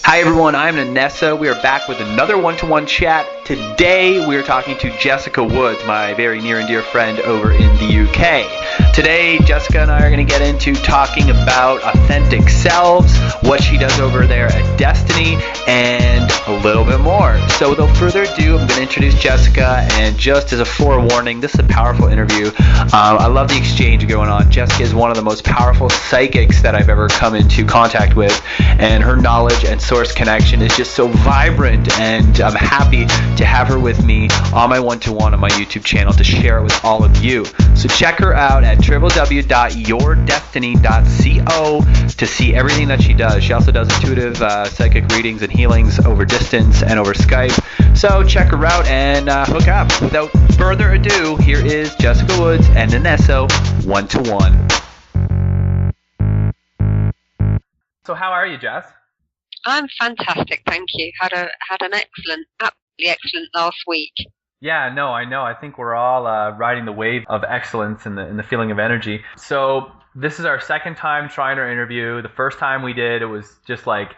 Hi everyone, I'm Nenesso. We are back with another one-to-one chat. Today we are talking to Jessica Woods, my very near and dear friend over in the UK. Today Jessica and I are going to get into talking about authentic selves, what she does over there at Destiny, and a little bit more. So without further ado, I'm going to introduce Jessica, and just as a forewarning, this is a powerful interview. I love the exchange going on. Jessica is one of the most powerful psychics that I've ever come into contact with, and her knowledge and source connection is just so vibrant, and I'm happy to have her with me on my one-to-one on my YouTube channel to share it with all of you. So check her out at www.yourdestiny.co to see everything that she does. She also does intuitive psychic readings and healings over distance and over Skype. So check her out and hook up. Without further ado, here is Jessica Woods and Nenesso one-to-one. So how are you, Jess? I'm fantastic, thank you. Had an absolutely excellent last week. Yeah, no, I know. I think we're all riding the wave of excellence and the feeling of energy. So this is our second time trying our interview. The first time we did, it was just like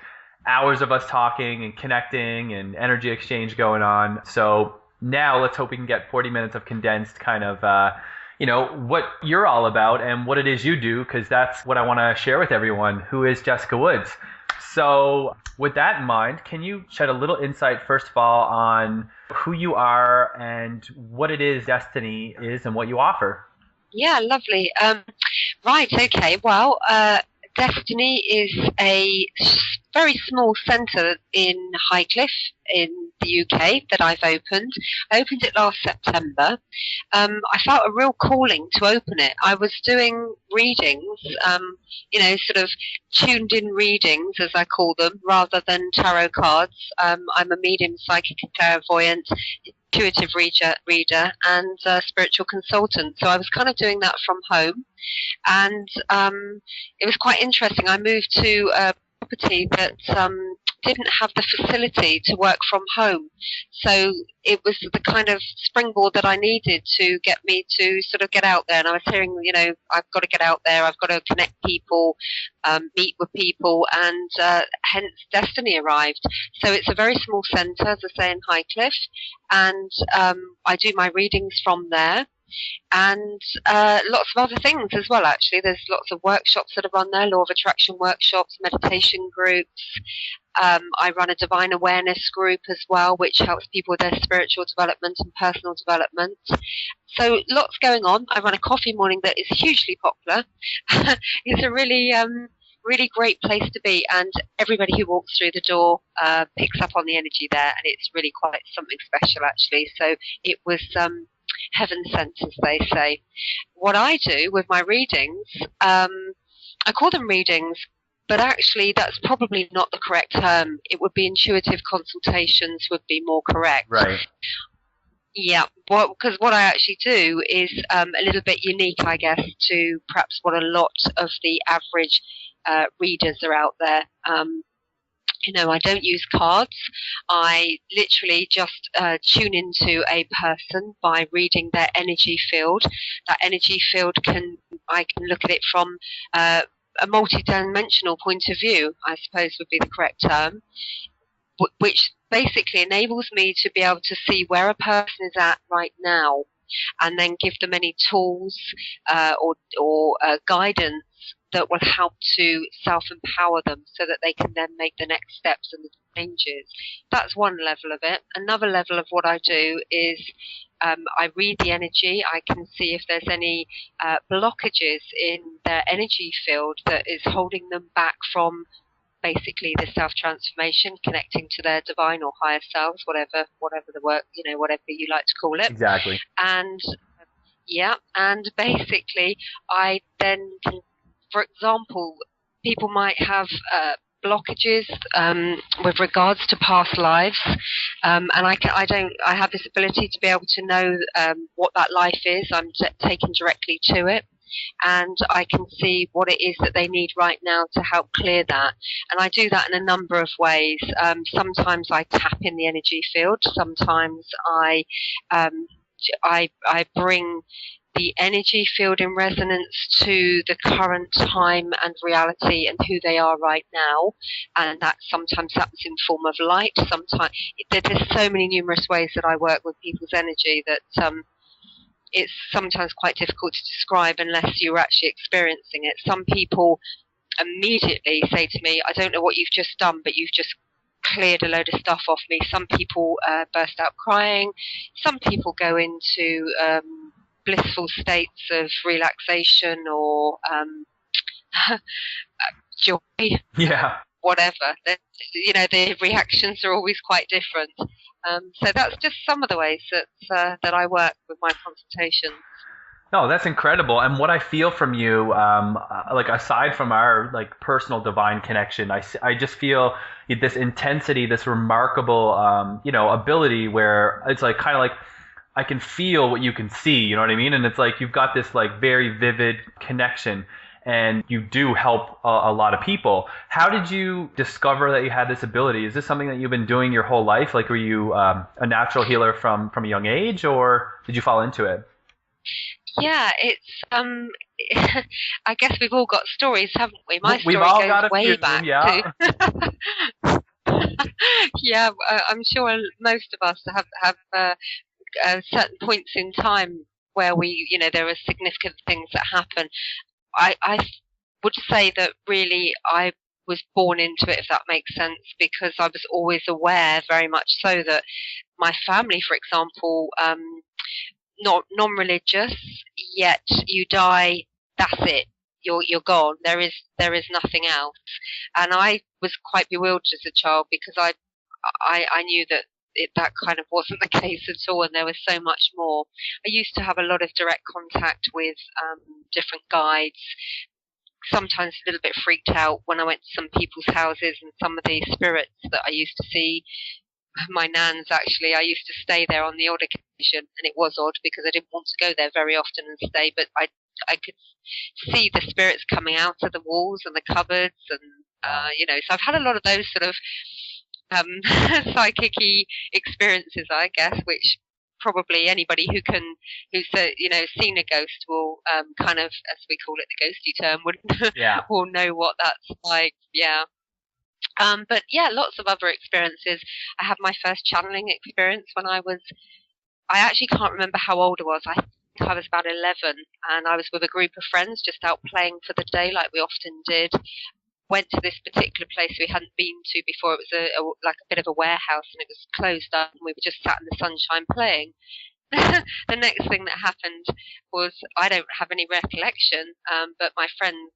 hours of us talking and connecting and energy exchange going on. So now let's hope we can get 40 minutes of condensed kind of, what you're all about and what it is you do, because that's what I want to share with everyone. Who is Jessica Woods? So with that in mind, can you shed a little insight, first of all, on who you are and what it is Destiny is and what you offer? Yeah, lovely. Right, okay. Well, Destiny is a very small centre in Highcliffe in the UK that I've opened. I opened it last September. I felt a real calling to open it. I was doing readings, sort of tuned in readings, as I call them, rather than tarot cards. I'm a medium, psychic, clairvoyant, intuitive reader and spiritual consultant. So I was kind of doing that from home. And it was quite interesting. I moved to a property that didn't have the facility to work from home. So it was the kind of springboard that I needed to get me to sort of get out there. And I was hearing, I've got to get out there. I've got to connect people, meet with people, and hence Destiny arrived. So it's a very small centre, as I say, in Highcliffe. And I do my readings from there. And lots of other things as well, actually. There's lots of workshops that are run there, law of attraction workshops, meditation groups. I run a divine awareness group as well, which helps people with their spiritual development and personal development. So lots going on. I run a coffee morning that is hugely popular. It's a really great place to be, and everybody who walks through the door picks up on the energy there, and it's really quite something special, actually. So it was heaven sent, as they say. What I do with my readings, I call them readings, but actually that's probably not the correct term. It would be intuitive consultations would be more correct. Right. Yeah, because what I actually do is a little bit unique, I guess, to perhaps what a lot of the average readers are out there. I don't use cards. I literally just tune into a person by reading their energy field. That energy field I can look at it from a multi-dimensional point of view, I suppose would be the correct term, which basically enables me to be able to see where a person is at right now, and then give them any tools or guidance that will help to self-empower them so that they can then make the next steps and the changes. That's one level of it. Another level of what I do is I read the energy. I can see if there's any blockages in their energy field that is holding them back from basically the self-transformation, connecting to their divine or higher selves, whatever the work, whatever you like to call it. Exactly. And basically I then can, for example, people might have blockages with regards to past lives, and I have this ability to be able to know what that life is. I'm taken directly to it, and I can see what it is that they need right now to help clear that. And I do that in a number of ways. Sometimes I tap in the energy field. Sometimes I bring the energy field in resonance to the current time and reality and who they are right now. And that sometimes happens in form of light. Sometimes there's so many numerous ways that I work with people's energy that it's sometimes quite difficult to describe unless you're actually experiencing it. Some people immediately say to me, I don't know what you've just done, but you've just cleared a load of stuff off me. Some people burst out crying. Some people go into blissful states of relaxation or joy. Yeah. Whatever. The reactions are always quite different. So that's just some of the ways that I work with my consultations. No, that's incredible. And what I feel from you, like aside from our like personal divine connection, I just feel this intensity, this remarkable, ability where it's like kind of like I can feel what you can see. You know what I mean? And it's like you've got this like very vivid connection, and you do help a lot of people. How did you discover that you had this ability? Is this something that you've been doing your whole life? Like, were you a natural healer from a young age, or did you fall into it? Yeah, it's I guess we've all got stories, haven't we? My story We've all goes got a way few, back yeah. Yeah, I'm sure most of us have certain points in time where there are significant things that happen. I would say that really I was born into it, if that makes sense, because I was always aware, very much so, that my family, for example, not non-religious, yet you die, that's it. You're gone. There is nothing else. And I was quite bewildered as a child because I knew that that kind of wasn't the case at all, and there was so much more. I used to have a lot of direct contact with different guides. Sometimes a little bit freaked out when I went to some people's houses and some of the spirits that I used to see. My nan's, actually, I used to stay there on the odd occasion, and it was odd because I didn't want to go there very often and stay, but I could see the spirits coming out of the walls and the cupboards, and so I've had a lot of those sort of psychic-y experiences, I guess, which probably anybody who's seen a ghost will kind of, as we call it, the ghosty term, will know what that's like. Yeah. But yeah, lots of other experiences. I had my first channeling experience when I actually can't remember how old I was. I think I was about 11, and I was with a group of friends just out playing for the day like we often did. Went to this particular place we hadn't been to before. It was like a bit of a warehouse, and it was closed up, and we were just sat in the sunshine playing. The next thing that happened was, I don't have any recollection, but my friends,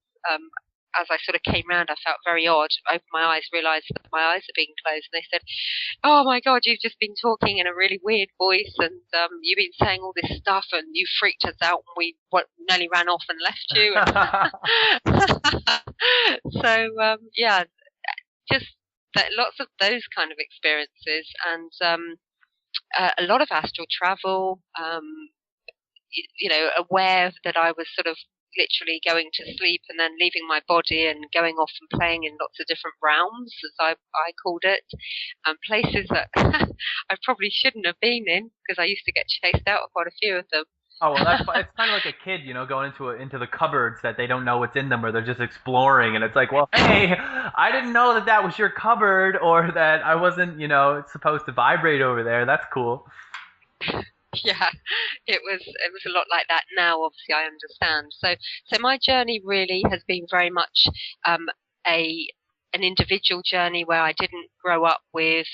as I sort of came round, I felt very odd. I opened my eyes, realised that my eyes are being closed, and they said, "Oh my God, you've just been talking in a really weird voice, and you've been saying all this stuff, and you freaked us out, and we nearly ran off and left you." So yeah, just lots of those kind of experiences, and a lot of astral travel. Aware that I was sort of literally going to sleep and then leaving my body and going off and playing in lots of different realms, as I called it, and places that I probably shouldn't have been in because I used to get chased out of quite a few of them. Oh, well, it's kind of like a kid, going into the cupboards that they don't know what's in them, or they're just exploring, and it's like, well, hey, I didn't know that was your cupboard, or that I wasn't, supposed to vibrate over there. That's cool. Yeah, it was a lot like that. Now, obviously, I understand. So my journey really has been very much an individual journey where I didn't grow up with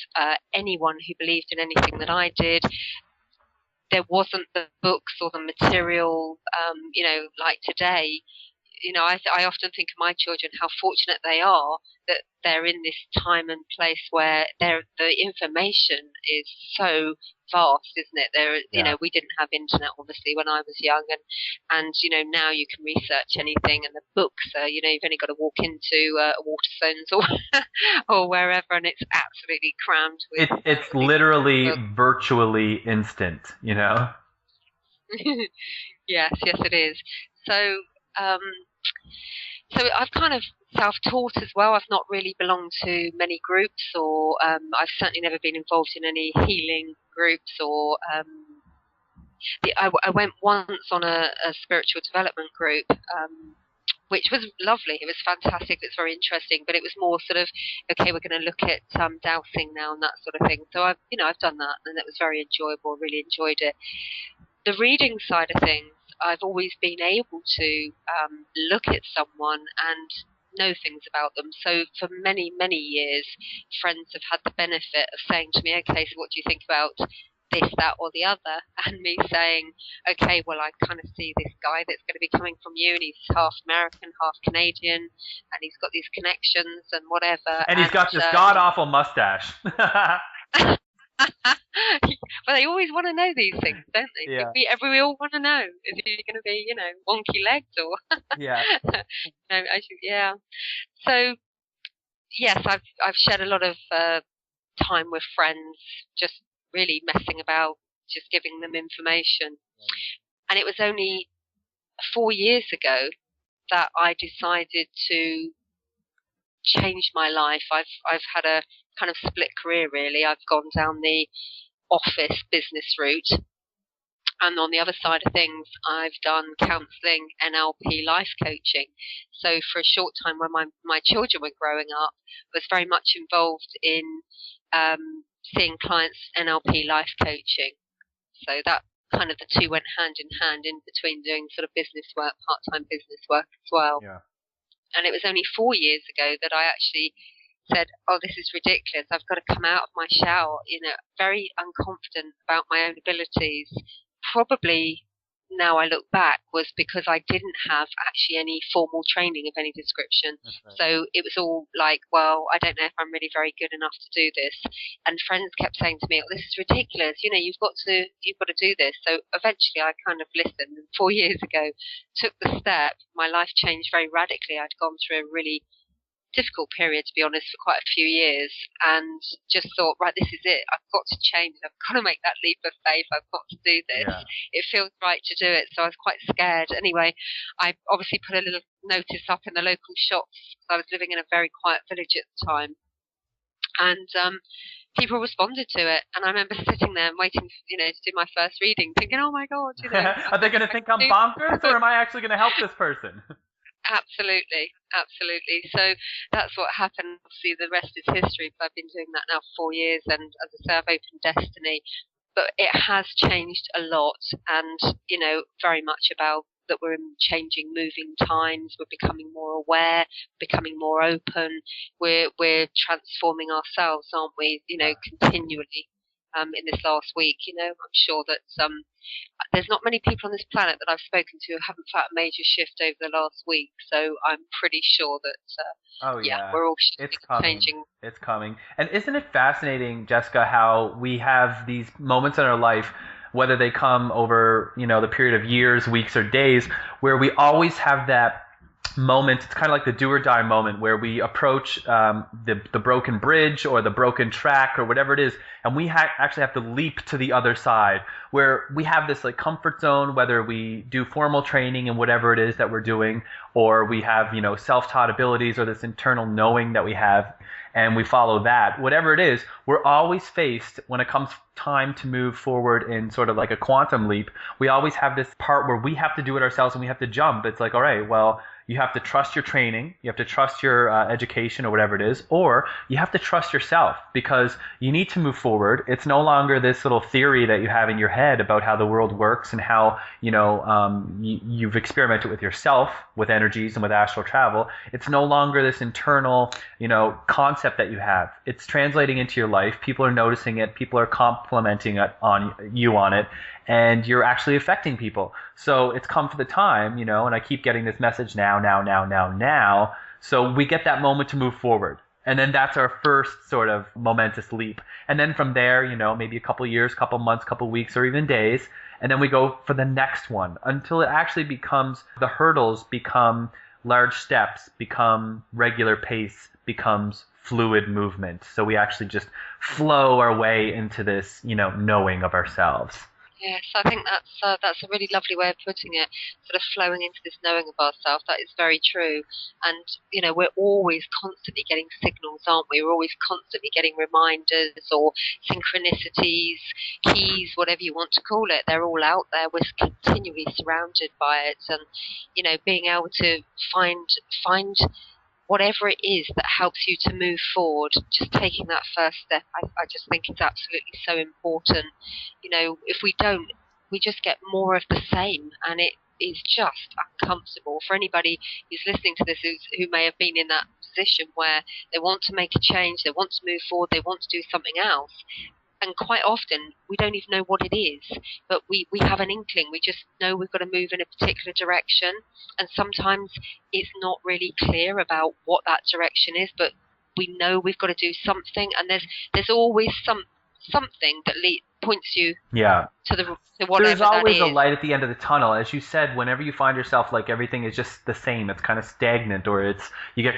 anyone who believed in anything that I did. There wasn't the books or the material, like today. I often think of my children, how fortunate they are that they're in this time and place where the information is so vast, isn't it? We didn't have internet, obviously, when I was young, and now you can research anything, and the books are, you've only got to walk into Waterstones or wherever, and it's absolutely crammed with. It's literally virtually instant, Yes, it is. So. So I've kind of self-taught as well. I've not really belonged to many groups, or I've certainly never been involved in any healing groups or I went once on a spiritual development group, which was lovely. It was fantastic. It was very interesting, but it was more sort of, okay, we're going to look at dowsing now and that sort of thing. So I've done that, and it was very enjoyable. Really enjoyed it. The reading side of things, I've always been able to look at someone and know things about them. So for many, many years, friends have had the benefit of saying to me, okay, so what do you think about this, that, or the other? And me saying, okay, well, I kind of see this guy that's going to be coming from you, and he's half American, half Canadian, and he's got these connections and whatever. And he's got this god-awful mustache. But they always want to know these things, don't they? Yeah. We all want to know. Is he going to be, wonky legs or? Yeah. Yeah. So, yes, I've shared a lot of time with friends, just really messing about, just giving them information. And it was only 4 years ago that I decided to change my life. I've had a kind of split career, really. I've gone down the office business route, and on the other side of things, I've done counselling, NLP, life coaching. So for a short time when my children were growing up, I was very much involved in seeing clients NLP life coaching. So that kind of the two went hand in hand, in between doing sort of business work, part-time business work as well. Yeah. And it was only 4 years ago that I actually said, oh, this is ridiculous. I've got to come out of my shell, very unconfident about my own abilities. Probably, now I look back, was because I didn't have actually any formal training of any description. Right. So it was all like, well, I don't know if I'm really very good enough to do this. And friends kept saying to me, oh, this is ridiculous. You've got to do this. So eventually I kind of listened, and 4 years ago took the step. My life changed very radically. I'd gone through a really difficult period, to be honest, for quite a few years, and just thought, right, this is it. I've got to change. I've got to make that leap of faith. I've got to do this. Yeah. It feels right to do it. So I was quite scared. Anyway, I obviously put a little notice up in the local shops. I was living in a very quiet village at the time, and people responded to it. And I remember sitting there and waiting, to do my first reading, thinking, oh my God, are they going to think I'm bonkers, or am I actually going to help this person? Absolutely. So that's what happened. Obviously, the rest is history. But I've been doing that now for 4 years, and as I say, I've opened Destiny. But it has changed a lot, and very much about that we're in changing, moving times. We're becoming more aware, becoming more open. We're transforming ourselves, aren't we? Continually. In this last week, I'm sure that there's not many people on this planet that I've spoken to who haven't felt a major shift over the last week. So I'm pretty sure that we're all changing. It's coming. And isn't it fascinating, Jessica, how we have these moments in our life, whether they come over, the period of years, weeks, or days, where we always have that moment. It's kind of like the do or die moment where we approach the broken bridge or the broken track or whatever it is, and we actually have to leap to the other side, where we have this like comfort zone, whether we do formal training in whatever it is that we're doing, or we have self-taught abilities or this internal knowing that we have, and we follow that. Whatever it is, we're always faced, when it comes time to move forward in sort of like a quantum leap, we always have this part where we have to do it ourselves and we have to jump. It's like, all right, well, you have to trust your training, you have to trust your education or whatever it is, or you have to trust yourself, because you need to move forward. It's no longer this little theory that you have in your head about how the world works and how you've experimented with yourself, with energies and with astral travel. It's no longer this internal concept that you have. It's translating into your life. People are noticing it. People are complimenting it on it. And you're actually affecting people. So it's come for the time, and I keep getting this message now. So we get that moment to move forward. And then that's our first sort of momentous leap. And then from there, maybe a couple years, couple months, couple weeks, or even days. And then we go for the next one until it actually becomes, the hurdles become large steps, become regular pace, becomes fluid movement. So we actually just flow our way into this, knowing of ourselves. Yes, I think that's a really lovely way of putting it. Sort of flowing into this knowing of ourselves. That is very true. And we're always constantly getting signals, aren't we? We're always constantly getting reminders or synchronicities, keys, whatever you want to call it. They're all out there. We're continually surrounded by it, and being able to find whatever it is that helps you to move forward, just taking that first step, I just think is absolutely so important. If we don't, we just get more of the same, and it is just uncomfortable for anybody who's listening to this who may have been in that position where they want to make a change, they want to move forward, they want to do something else. And quite often, we don't even know what it is, but we have an inkling. We just know we've got to move in a particular direction. And sometimes it's not really clear about what that direction is, but we know we've got to do something. And there's always something that points you to whatever There's always that a is. light at the end of the tunnel. As you said, whenever you find yourself like everything is just the same, it's kind of stagnant, or you get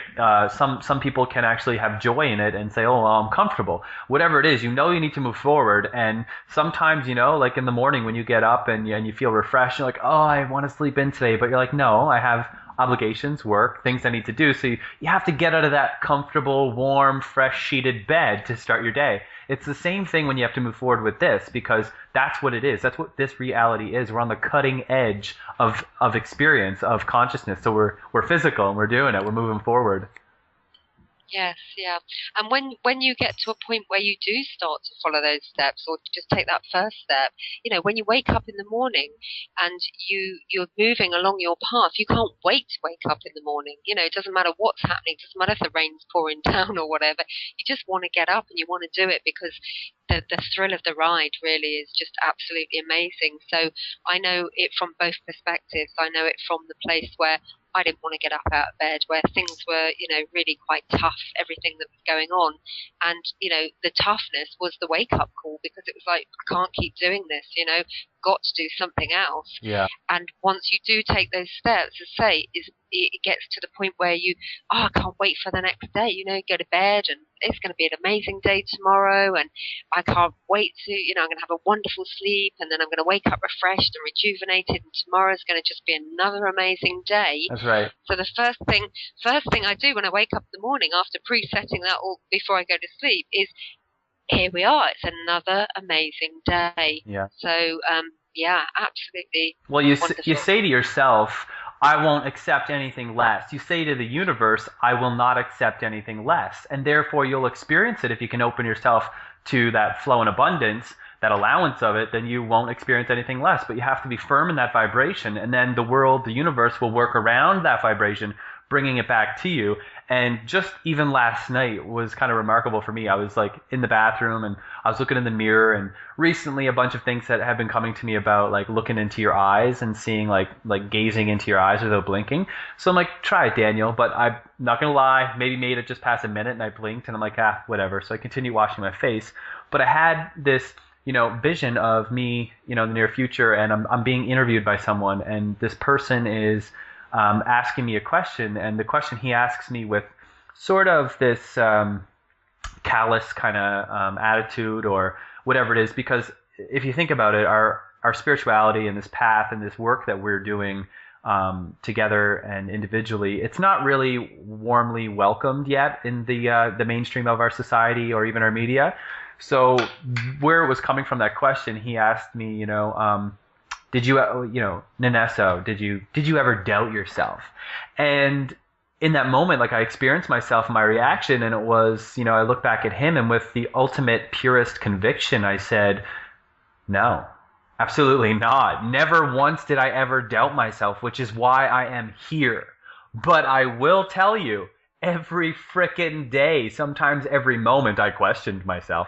some people can actually have joy in it and say, oh, well, I'm comfortable. Whatever it is, you need to move forward. And sometimes, like in the morning when you get up and you feel refreshed, you're like, oh, I want to sleep in today. But you're like, no, I have obligations, work, things I need to do. So you have to get out of that comfortable, warm, fresh sheeted bed to start your day. It's the same thing when you have to move forward with this, because that's what it is. That's what this reality is. We're on the cutting edge of experience, of consciousness. So we're physical and we're doing it. We're moving forward. Yes, yeah. And when you get to a point where you do start to follow those steps, or just take that first step, when you wake up in the morning and you're moving along your path, you can't wait to wake up in the morning. It doesn't matter what's happening, it doesn't matter if the rain's pouring down or whatever. You just want to get up and you want to do it because the thrill of the ride really is just absolutely amazing. So I know it from both perspectives. I know it from the place where I didn't want to get up out of bed, where things were, really quite tough, everything that was going on. And, the toughness was the wake-up call, because it was like, I can't keep doing this, got to do something else. Yeah. And once you do take those steps, as I say, it gets to the point where I can't wait for the next day, go to bed and it's going to be an amazing day tomorrow, and I can't wait to, I'm going to have a wonderful sleep, and then I'm going to wake up refreshed and rejuvenated, and tomorrow's going to just be another amazing day. That's right. So the first thing I do when I wake up in the morning, after presetting that all before I go to sleep, is here we are. It's another amazing day. Yeah. So yeah, absolutely. Well, you say to yourself, I won't accept anything less. You say to the universe, I will not accept anything less. And therefore, you'll experience it. If you can open yourself to that flow and abundance, that allowance of it, then you won't experience anything less. But you have to be firm in that vibration. And then the world, the universe will work around that vibration, bringing it back to you. And just even last night was kind of remarkable for me. I was like in the bathroom and I was looking in the mirror, and recently a bunch of things that have been coming to me about like looking into your eyes and seeing like gazing into your eyes without blinking. So I'm like, try it, Daniel. But I'm not going to lie, maybe made it just past a minute and I blinked and I'm like, whatever. So I continued washing my face. But I had this, vision of me, in the near future, and I'm being interviewed by someone, and this person is asking me a question, and the question he asks me with sort of this callous kind of attitude or whatever it is, because if you think about it, our spirituality and this path and this work that we're doing together and individually, it's not really warmly welcomed yet in the mainstream of our society or even our media. So where it was coming from, that question, he asked me, did you, Nenesso, did you ever doubt yourself? And in that moment, like I experienced myself, my reaction, and it was, I look back at him, and with the ultimate purest conviction, I said, no, absolutely not. Never once did I ever doubt myself, which is why I am here. But I will tell you, every frickin' day, sometimes every moment, I questioned myself,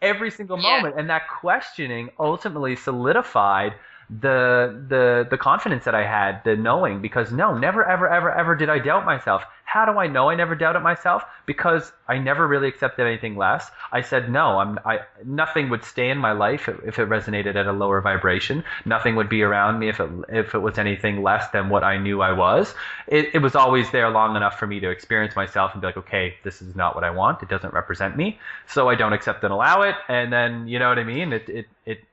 every single moment. And that questioning ultimately solidified the confidence that I had, the knowing, because no, never, ever, ever, ever did I doubt myself. How do I know I never doubted myself? Because I never really accepted anything less. I said no. Nothing would stay in my life if it resonated at a lower vibration. Nothing would be around me if it was anything less than what I knew I was. It was always there long enough for me to experience myself and be like, okay, this is not what I want. It doesn't represent me, so I don't accept and allow it. And then, you know what I mean?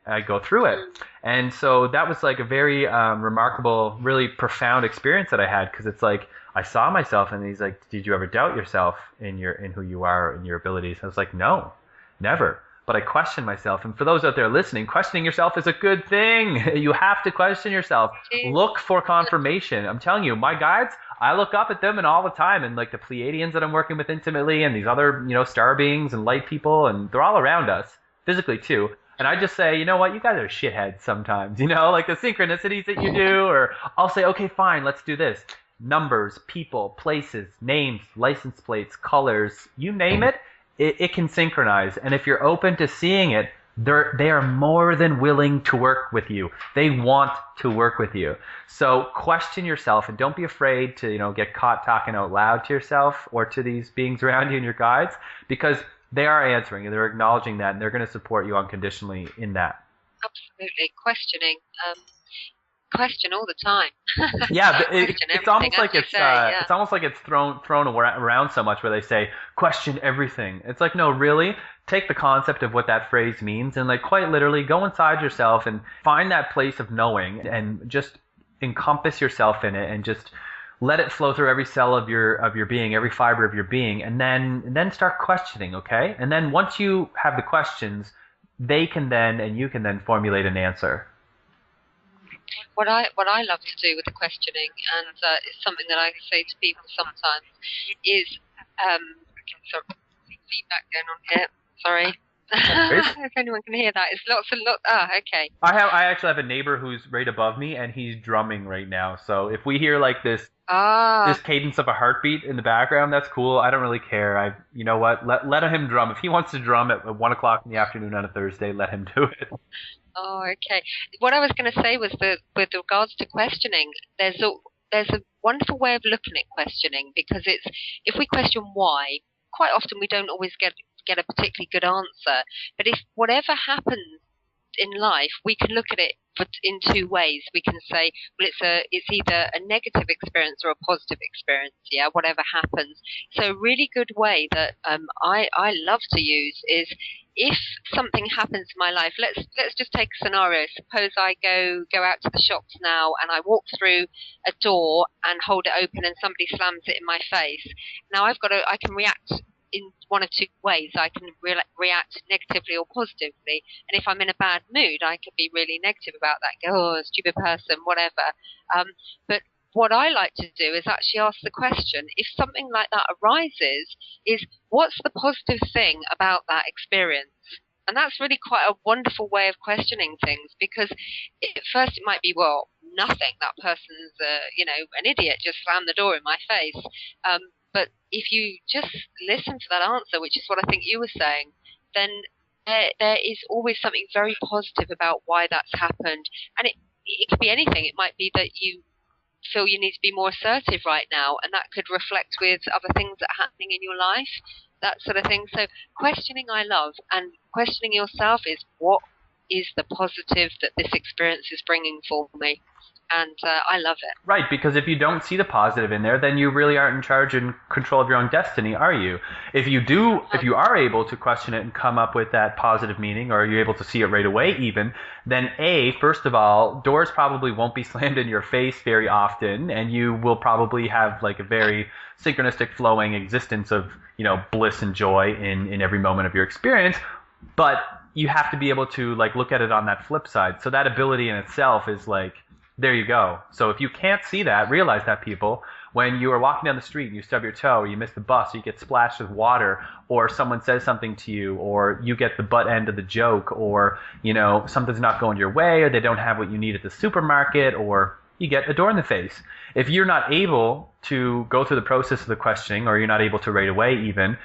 I go through it. And so that was like a very remarkable, really profound experience that I had, because it's like I saw myself and he's like, did you ever doubt yourself in who you are and your abilities? I was like, no, never. But I questioned myself. And for those out there listening, questioning yourself is a good thing. You have to question yourself. Look for confirmation. I'm telling you, my guides, I look up at them and all the time, and like the Pleiadians that I'm working with intimately, and these other, star beings and light people, and they're all around us physically too. And I just say, you know what, you guys are shitheads sometimes, like the synchronicities that you do, or I'll say, okay, fine, let's do this. Numbers, people, places, names, license plates, colors, you name it, it can synchronize. And if you're open to seeing it, they are more than willing to work with you. They want to work with you. So question yourself, and don't be afraid to, get caught talking out loud to yourself or to these beings around you and your guides, because they are answering and they're acknowledging that, and they're going to support you unconditionally in that. Absolutely. Questioning. Question all the time. Yeah, it's almost like it's almost like it's thrown around so much, where they say question everything. It's like, no, really, take the concept of what that phrase means and like quite literally go inside yourself and find that place of knowing and just encompass yourself in it and just let it flow through every cell of your being, every fiber of your being, and then start questioning, okay? And then once you have the questions, you can then formulate an answer. What I love to do with the questioning, and it's something that I say to people sometimes, is sorry, feedback going on here. Sorry. If anyone can hear that, it's lots and lots. Okay. I actually have a neighbor who's right above me, and he's drumming right now. So if we hear like this cadence of a heartbeat in the background, that's cool. I don't really care. You know what? Let him drum. If he wants to drum at 1 o'clock in the afternoon on a Thursday, let him do it. Oh, okay. What I was going to say was that with regards to questioning, there's a wonderful way of looking at questioning, because if we question why, quite often we don't always get a particularly good answer. But if whatever happens in life, we can look at it in two ways. We can say, well, it's either a negative experience or a positive experience. Yeah, whatever happens. So a really good way that I love to use is, if something happens in my life, let's just take a scenario. Suppose I go out to the shops now and I walk through a door and hold it open and somebody slams it in my face. Now I can react in one of two ways. I can react negatively or positively. And if I'm in a bad mood, I can be really negative about that. Go, oh, stupid person, whatever. But what I like to do is actually ask the question, if something like that arises, is what's the positive thing about that experience? And that's really quite a wonderful way of questioning things, because at first it might be, well, nothing. That person's, an idiot, just slammed the door in my face. But if you just listen to that answer, which is what I think you were saying, then there is always something very positive about why that's happened. And it could be anything. It might be that you feel you need to be more assertive right now, and that could reflect with other things that are happening in your life, that sort of thing. So questioning I love, and questioning yourself is, what is the positive that this experience is bringing for me? And I love it. Right, because if you don't see the positive in there, then you really aren't in charge and control of your own destiny, are you? If you are able to question it and come up with that positive meaning, or you're able to see it right away even, then first of all, doors probably won't be slammed in your face very often, and you will probably have like a very synchronistic flowing existence of, bliss and joy in every moment of your experience. But you have to be able to like look at it on that flip side. So that ability in itself is like, there you go. So if you can't see that, realize that, people, when you are walking down the street and you stub your toe, or you miss the bus, or you get splashed with water, or someone says something to you, or you get the butt end of the joke, or, something's not going your way, or they don't have what you need at the supermarket, or you get a door in the face. If you're not able to go through the process of the questioning, or you're not able to right away even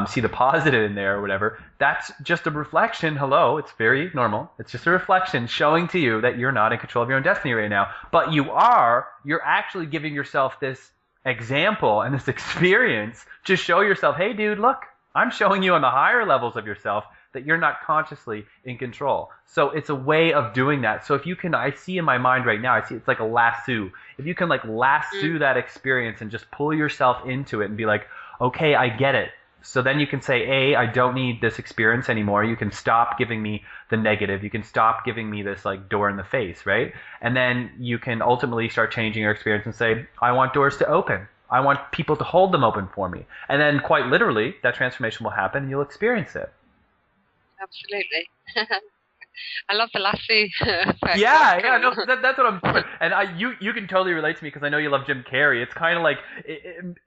see the positive in there or whatever, that's just a reflection. Hello, it's very normal. It's just a reflection showing to you that you're not in control of your own destiny right now. But you're actually giving yourself this example and this experience to show yourself, hey, dude, look, I'm showing you on the higher levels of yourself that you're not consciously in control. So it's a way of doing that. So if you can, I see in my mind right now, I see it's like a lasso. If you can like lasso that experience and just pull yourself into it and be like, okay, I get it. So then you can say, I don't need this experience anymore. You can stop giving me the negative. You can stop giving me this like door in the face, right? And then you can ultimately start changing your experience and say, I want doors to open. I want people to hold them open for me. And then quite literally, that transformation will happen and you'll experience it. Absolutely. I love the lasso effect. Yeah, no, that's what I'm doing. And you can totally relate to me because I know you love Jim Carrey. It's kind of like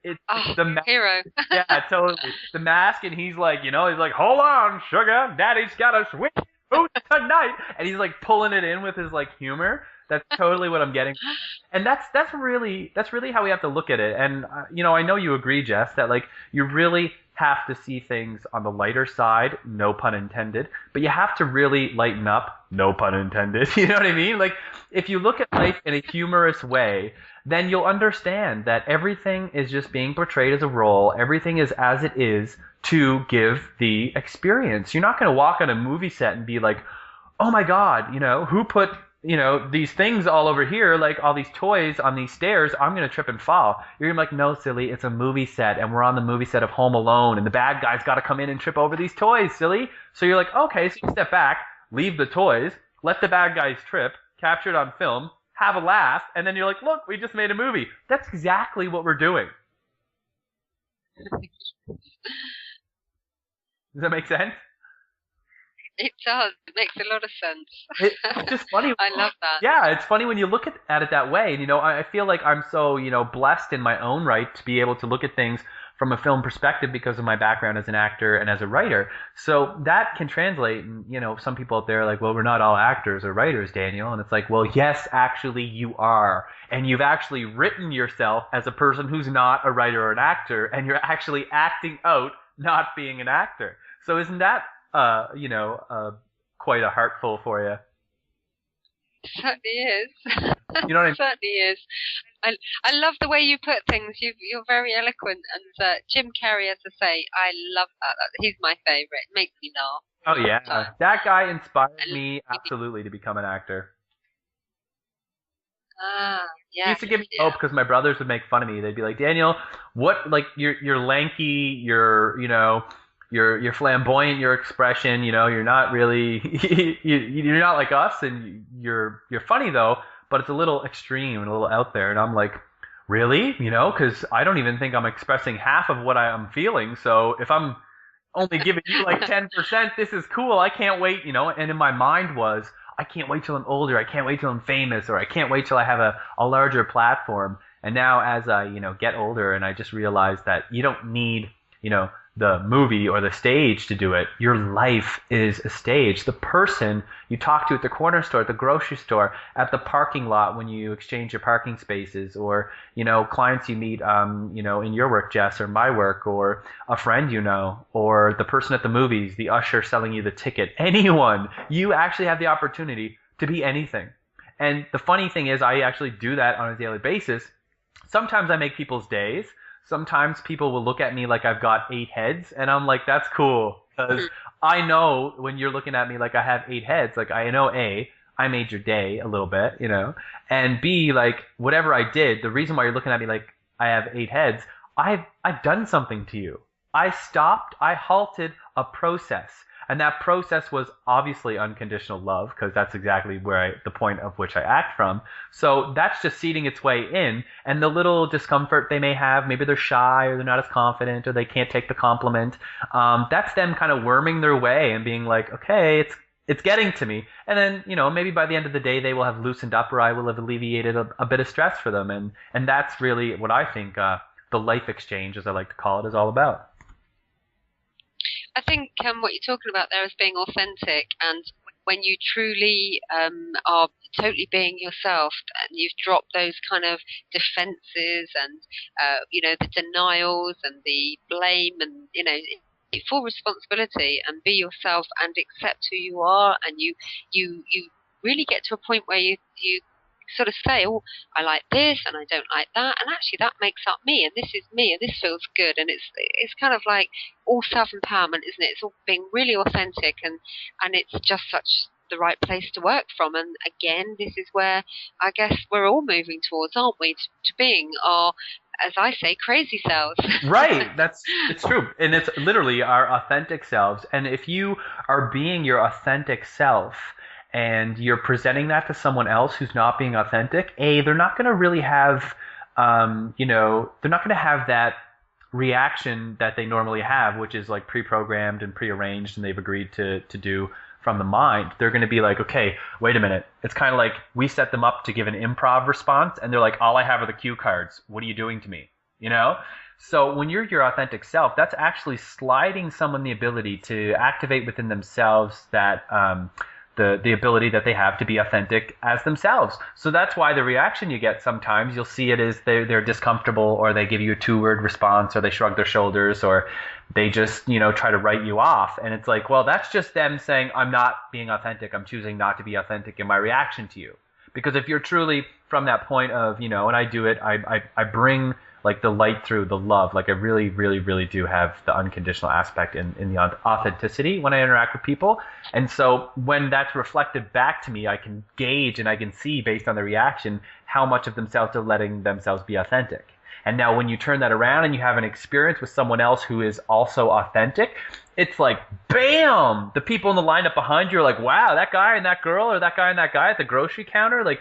it's the hero. Yeah, totally. The Mask, and he's like, he's like, hold on, sugar, daddy's got a sweet boot tonight, and he's like pulling it in with his like humor. That's totally what I'm getting. And that's really how we have to look at it. And I know you agree, Jess, that like you really have to see things on the lighter side, no pun intended, but you have to really lighten up, no pun intended. You know what I mean? Like if you look at life in a humorous way, then you'll understand that everything is just being portrayed as a role. Everything is as it is to give the experience. You're not going to walk on a movie set and be like, oh my God, who put these things all over here, like all these toys on these stairs, I'm going to trip and fall. You're going to be like, no, silly, it's a movie set, and we're on the movie set of Home Alone, and the bad guy's got to come in and trip over these toys, silly. So you're like, okay, so you step back, leave the toys, let the bad guys trip, capture it on film, have a laugh, and then you're like, look, we just made a movie. That's exactly what we're doing. Does that make sense? It does. It makes a lot of sense. It's just funny. I love that. Yeah, it's funny when you look at it that way. And, I feel like I'm so, blessed in my own right to be able to look at things from a film perspective because of my background as an actor and as a writer. So that can translate. And, some people out there are like, well, we're not all actors or writers, Daniel. And it's like, well, yes, actually you are. And you've actually written yourself as a person who's not a writer or an actor. And you're actually acting out not being an actor. So isn't that quite a heartful for you? It certainly is. You know what I mean? It certainly is. I love the way you put things. You're very eloquent. And Jim Carrey, as I say, I love that. He's my favourite. It makes me laugh. Oh, yeah. That guy inspired me absolutely to become an actor. Yeah. He used to give me hope because my brothers would make fun of me. They'd be like, Daniel, what, like, you're lanky, you're flamboyant, your expression, you're not really, you're not like us, and you're funny though, but it's a little extreme and a little out there. And I'm like, really? Because I don't even think I'm expressing half of what I'm feeling. So if I'm only giving you like 10%, this is cool. I can't wait, And in my mind was, I can't wait till I'm older. I can't wait till I'm famous, or I can't wait till I have a larger platform. And now as I, get older, and I just realize that you don't need, the movie or the stage to do it. Your life is a stage. The person you talk to at the corner store, at the grocery store, at the parking lot when you exchange your parking spaces, or, clients you meet, in your work, Jess, or my work, or a friend or the person at the movies, the usher selling you the ticket, anyone, you actually have the opportunity to be anything. And the funny thing is, I actually do that on a daily basis. Sometimes I make people's days. Sometimes people will look at me like I've got 8 heads, and I'm like, that's cool. Because I know when you're looking at me like I have 8 heads, like I know A, I made your day a little bit, and B, like whatever I did, the reason why you're looking at me like I have 8 heads, I've done something to you. I halted a process. And that process was obviously unconditional love, because that's exactly the point of which I act from. So that's just seeding its way in. And the little discomfort they may have, maybe they're shy, or they're not as confident, or they can't take the compliment. That's them kind of worming their way and being like, okay, it's getting to me. And then, maybe by the end of the day, they will have loosened up, or I will have alleviated a bit of stress for them. And that's really what I think the life exchange, as I like to call it, is all about. I think what you're talking about there is being authentic, and when you truly are totally being yourself, and you've dropped those kind of defenses and the denials and the blame, and full responsibility, and be yourself and accept who you are, and you really get to a point where you sort of say, oh, I like this and I don't like that, and actually that makes up me, and this is me, and this feels good, and it's kind of like all self-empowerment, isn't it? It's all being really authentic, and it's just such the right place to work from. And again, this is where I guess we're all moving towards, aren't we, to being our, as I say, crazy selves. Right. It's true. And it's literally our authentic selves. And if you are being your authentic self and you're presenting that to someone else who's not being authentic, they're not going to really have, they're not going to have that reaction that they normally have, which is like pre-programmed and pre-arranged, and they've agreed to do from the mind. They're going to be like, okay, wait a minute. It's kind of like we set them up to give an improv response, and they're like, all I have are the cue cards. What are you doing to me? So when you're your authentic self, that's actually sliding someone the ability to activate within themselves that the ability that they have to be authentic as themselves. So that's why the reaction you get sometimes, you'll see it as they're discomfortable, or they give you a 2-word response, or they shrug their shoulders, or they just, try to write you off. And it's like, well, that's just them saying, I'm not being authentic. I'm choosing not to be authentic in my reaction to you. Because if you're truly from that point of, and I do it, I bring like the light through the love. Like I really, really, really do have the unconditional aspect in the authenticity when I interact with people. And so when that's reflected back to me, I can gauge and I can see based on the reaction how much of themselves are letting themselves be authentic. And now when you turn that around and you have an experience with someone else who is also authentic, it's like, bam! The people in the lineup behind you are like, wow, that guy and that girl, or that guy and that guy at the grocery counter, like,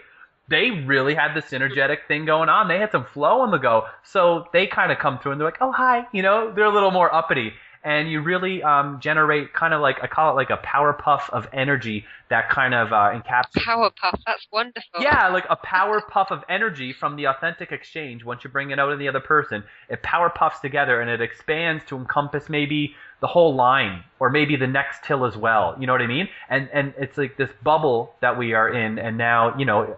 they really had this synergetic thing going on. They had some flow on the go. So they kind of come through and they're like, oh, hi. They're a little more uppity. And you really generate kind of like, I call it like a power puff of energy that kind of encapsulates. Power puff, that's wonderful. Yeah, like a power puff of energy from the authentic exchange. Once you bring it out in the other person, it power puffs together and it expands to encompass maybe the whole line, or maybe the next till as well. You know what I mean? And it's like this bubble that we are in. And now,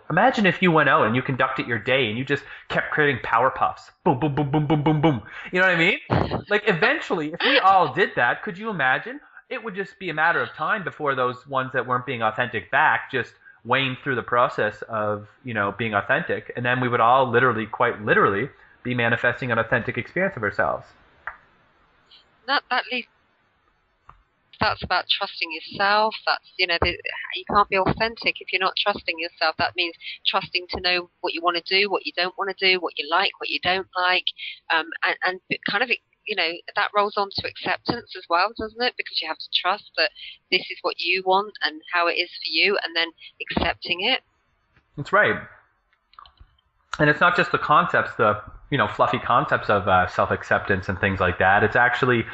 imagine if you went out and you conducted your day and you just kept creating power puffs. Boom, boom, boom, boom, boom, boom, boom. You know what I mean? Like eventually, if we all did that, could you imagine? It would just be a matter of time before those ones that weren't being authentic back just waned through the process of, being authentic. And then we would all quite literally, be manifesting an authentic experience of ourselves. That's about trusting yourself. That's, you can't be authentic if you're not trusting yourself. That means trusting to know what you want to do, what you don't want to do, what you like, what you don't like, and kind of, that rolls on to acceptance as well, doesn't it? Because you have to trust that this is what you want and how it is for you, and then accepting it. That's right. And it's not just the concepts, the fluffy concepts of self-acceptance and things like that. It's actually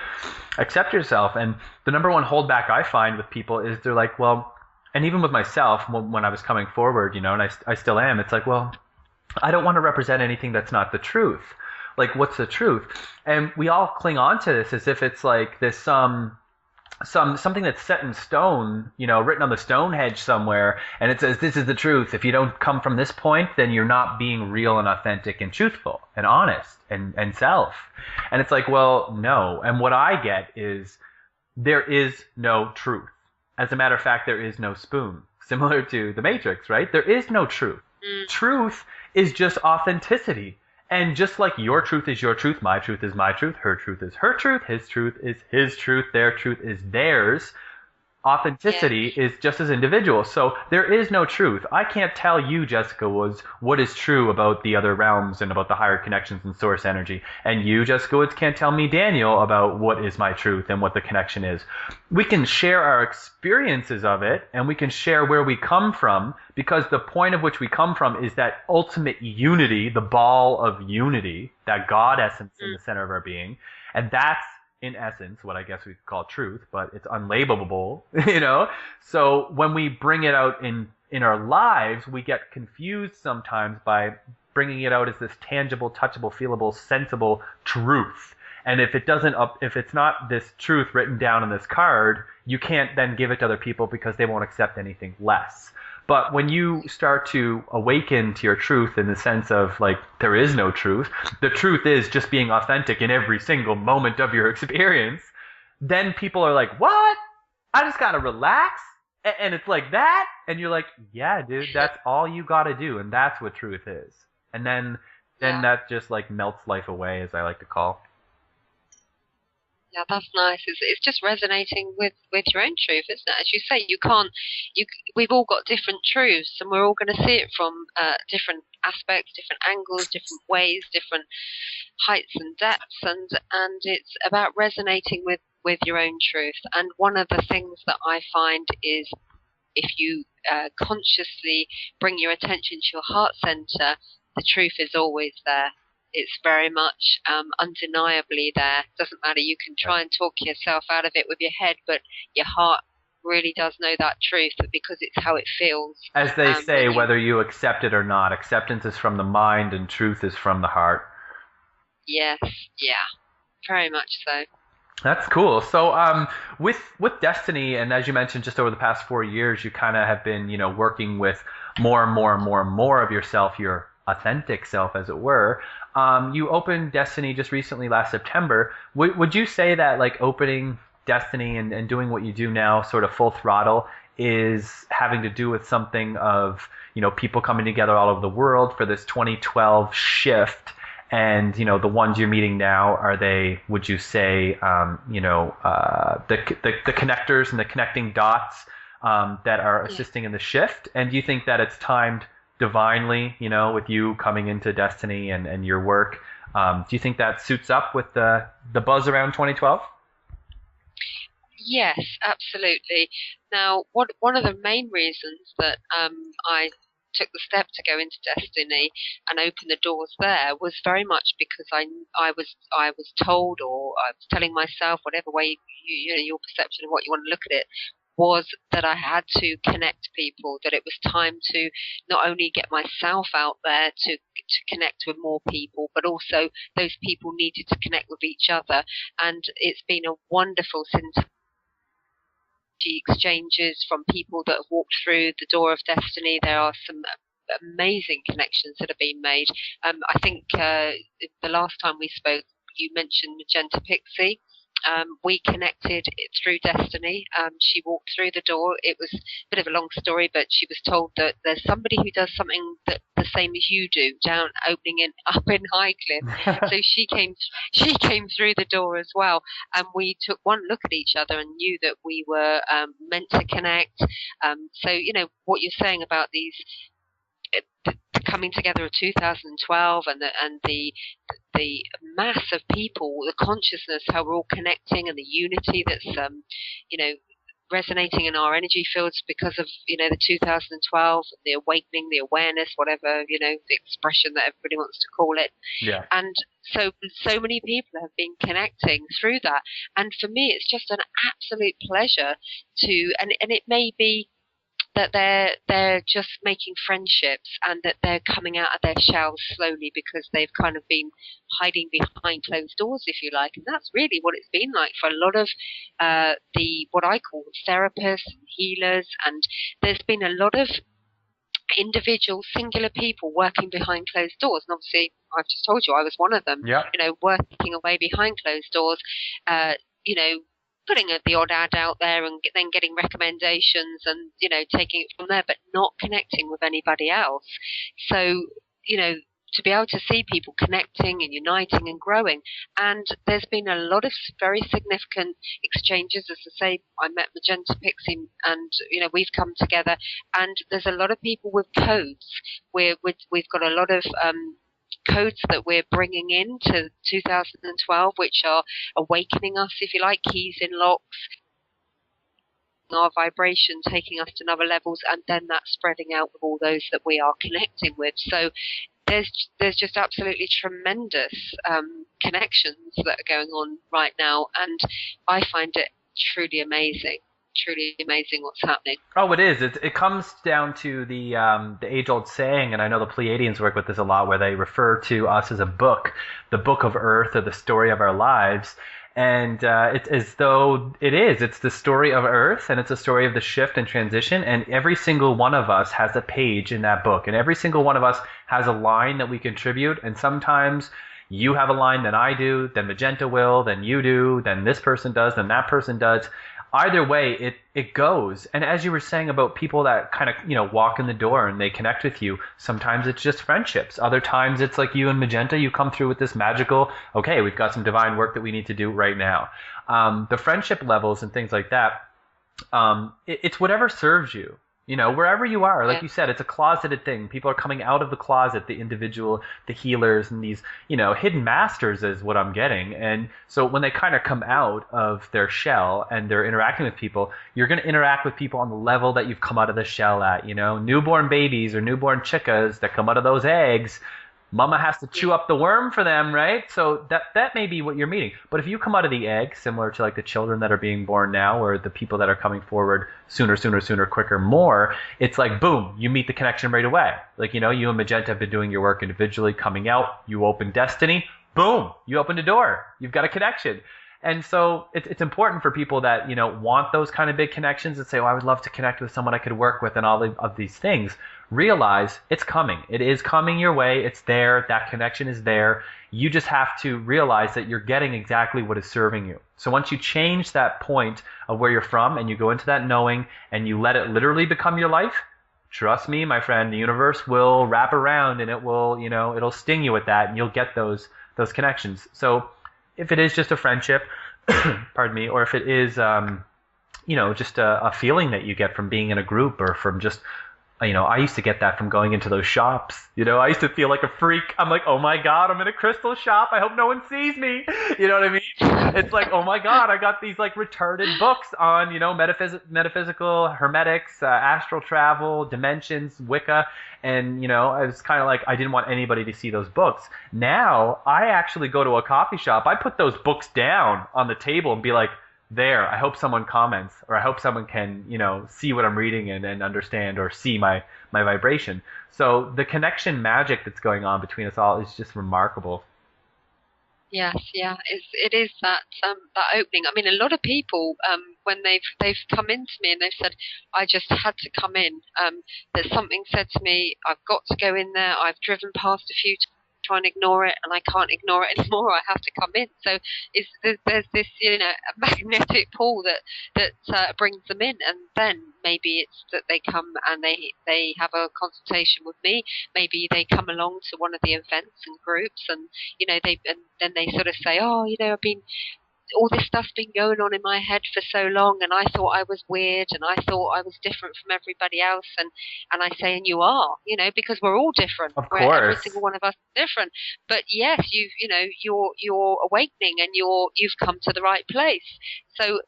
accept yourself. And the number one holdback I find with people is they're like, well, and even with myself when I was coming forward, and I still am, it's like, well, I don't want to represent anything that's not the truth. Like, what's the truth? And we all cling on to this as if it's like this something that's set in stone, written on the Stonehenge somewhere, and it says, this is the truth. If you don't come from this point, then you're not being real and authentic and truthful and honest and self. And it's like, well, no. And what I get is there is no truth. As a matter of fact, there is no spoon. Similar to the Matrix, right? There is no truth. Truth is just authenticity. And just like your truth is your truth, my truth is my truth, her truth is her truth, his truth is his truth, their truth is theirs, authenticity is just as individual. So there is no truth. I can't tell you, Jessica Woods, what is true about the other realms and about the higher connections and source energy. And you, Jessica Woods, can't tell me, Daniel, about what is my truth and what the connection is. We can share our experiences of it, and we can share where we come from, because the point of which we come from is that ultimate unity, the ball of unity, that God essence in the center of our being. And that's, in essence, what I guess we could call truth, but it's unlabelable, So when we bring it out in our lives, we get confused sometimes by bringing it out as this tangible, touchable, feelable, sensible truth. And if it's not this truth written down on this card, you can't then give it to other people because they won't accept anything less. But when you start to awaken to your truth in the sense of like, there is no truth, the truth is just being authentic in every single moment of your experience, then people are like, what? I just got to relax And it's like that, and you're like, yeah, dude, that's all you got to do, and that's what truth is. And then that just like melts life away, as I like to call. Yeah, that's nice. It's just resonating with your own truth, isn't it? As you say, we've all got different truths, and we're all going to see it from different aspects, different angles, different ways, different heights and depths, and it's about resonating with your own truth. And one of the things that I find is if you consciously bring your attention to your heart center, the truth is always there. It's very much undeniably there. Doesn't matter. You can try and talk yourself out of it with your head, but your heart really does know that truth because it's how it feels. As they say, whether you accept it or not, acceptance is from the mind and truth is from the heart. Yes, yeah, very much so. That's cool. So with Destiny, and as you mentioned, just over the past 4 years, you kind of have been, working with more and more and more and more of yourself, your authentic self, as it were. You opened Destiny just recently, last September. Would you say that like opening Destiny and doing what you do now, sort of full throttle, is having to do with something of, people coming together all over the world for this 2012 shift? And, the ones you're meeting now, are they, would you say, the connectors and the connecting dots that are assisting in the shift? And do you think that it's timed divinely, with you coming into Destiny and your work? Do you think that suits up with the buzz around 2012? Yes, absolutely. Now, one of the main reasons that I took the step to go into Destiny and open the doors there was very much because I was told, or I was telling myself, whatever way your perception of what you want to look at it, was that I had to connect people, that it was time to not only get myself out there to connect with more people, but also those people needed to connect with each other. And it's been a wonderful exchanges from people that have walked through the door of Destiny. There are some amazing connections that have been made. I think the last time we spoke, you mentioned Magenta Pixie. We connected through Destiny. She walked through the door. It was a bit of a long story, but she was told that there's somebody who does something that the same as you do down up in Highcliffe. So she came through the door as well, and we took one look at each other and knew that we were meant to connect. So what you're saying about these coming together of 2012 and the mass of people, the consciousness, how we're all connecting, and the unity that's resonating in our energy fields because of the 2012, the awakening, the awareness, whatever the expression that everybody wants to call it. Yeah. And so many people have been connecting through that, and for me it's just an absolute pleasure to, and it may be that they're just making friendships, and that they're coming out of their shells slowly because they've kind of been hiding behind closed doors, if you like. And that's really what it's been like for a lot of the what I call therapists and healers. And there's been a lot of individual, singular people working behind closed doors. And obviously, I've just told you I was one of them. Yeah. Working away behind closed doors. Putting the odd ad out there and then getting recommendations and, taking it from there, but not connecting with anybody else. So, to be able to see people connecting and uniting and growing. And there's been a lot of very significant exchanges. As I say, I met Magenta Pixie and, we've come together, and there's a lot of people with codes. We've got a lot of codes that we're bringing into 2012, which are awakening us, if you like, keys in locks, our vibration taking us to another levels, and then that's spreading out with all those that we are connecting with. So there's just absolutely tremendous connections that are going on right now, and I find it truly amazing what's happening. Oh, it is. It comes down to the age-old saying, and I know the Pleiadians work with this a lot, where they refer to us as a book, the book of Earth, or the story of our lives. And it's as though it's the story of Earth, and it's a story of the shift and transition, and every single one of us has a page in that book, and every single one of us has a line that we contribute, and sometimes you have a line, then I do, then Magenta will, then you do, then this person does, then that person does. either way, it goes. And as you were saying about people that kind of, walk in the door and they connect with you, sometimes it's just friendships. Other times it's like you and Magenta, you come through with this magical, okay, we've got some divine work that we need to do right now. The friendship levels and things like that, it's whatever serves you. Wherever you are, like you said, it's a closeted thing. People are coming out of the closet, the individual, the healers, and these, hidden masters is what I'm getting. And so when they kind of come out of their shell and they're interacting with people, you're going to interact with people on the level that you've come out of the shell at. Newborn babies or newborn chickas that come out of those eggs, mama has to chew up the worm for them, right? So that may be what you're meeting. But if you come out of the egg, similar to like the children that are being born now or the people that are coming forward sooner, quicker, more, it's like, boom, you meet the connection right away. Like, you and Magenta have been doing your work individually, coming out, you open destiny, boom, you opened a door. You've got a connection. And so it's important for people that, want those kind of big connections and say, I would love to connect with someone I could work with and all of these things. Realize it's coming. It is coming your way. It's there. That connection is there. You just have to realize that you're getting exactly what is serving you. So once you change that point of where you're from and you go into that knowing and you let it literally become your life, trust me, my friend, the universe will wrap around and it will, it'll sting you with that and you'll get those connections. So if it is just a friendship, pardon me, or if it is, just a feeling that you get from being in a group or from just, I used to get that from going into those shops. I used to feel like a freak. I'm like, oh my God, I'm in a crystal shop. I hope no one sees me. You know what I mean? It's like, oh my God, I got these like retarded books on, metaphysical, hermetics, astral travel, dimensions, Wicca. And, I was kind of like, I didn't want anybody to see those books. Now I actually go to a coffee shop. I put those books down on the table and be like, there, I hope someone comments or I hope someone can, see what I'm reading and understand or see my vibration. So the connection magic that's going on between us all is just remarkable. Yes, yeah, it is that opening. I mean, a lot of people, when they've come into me and they've said, I just had to come in. There's something said to me, I've got to go in there. I've driven past a few times, try and ignore it, and I can't ignore it anymore. I have to come in. So there's this a magnetic pull that brings them in, and then maybe it's that they come and they have a consultation with me. Maybe they come along to one of the events and groups, and then they sort of say, I've been. All this stuff's been going on in my head for so long, and I thought I was weird, and I thought I was different from everybody else, and I say, and you are, because we're all different. Of course. Every single one of us is different. But yes, you're awakening, and you've come to the right place. So,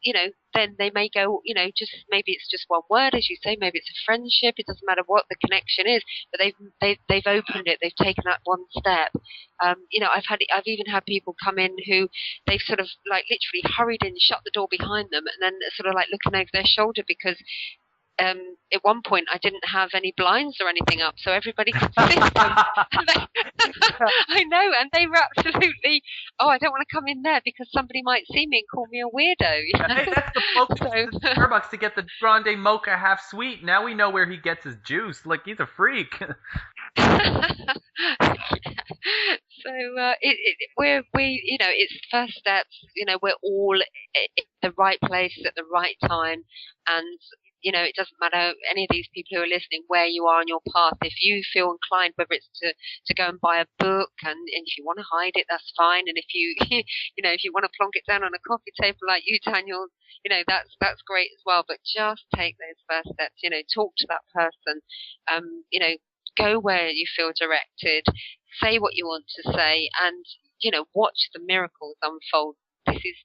then they may go, just maybe it's just one word, as you say, maybe it's a friendship. It doesn't matter what the connection is, but they've opened it. They've taken that one step. I've even had people come in who they've sort of like literally hurried in, shut the door behind them, and then sort of like looking over their shoulder because at one point I didn't have any blinds or anything up, so everybody could see them. I know, and they were absolutely, I don't want to come in there because somebody might see me and call me a weirdo. Hey, that's the focus of Starbucks to get the grande mocha half sweet. Now we know where he gets his juice. Like, he's a freak. So it's first steps. We're all in the right place at the right time, and it doesn't matter any of these people who are listening where you are on your path. If you feel inclined, whether it's to go and buy a book, and if you want to hide it, that's fine. And if you if you want to plonk it down on a coffee table like you, Daniel, that's great as well. But just take those first steps. Talk to that person. Go where you feel directed. Say what you want to say, and watch the miracles unfold. This is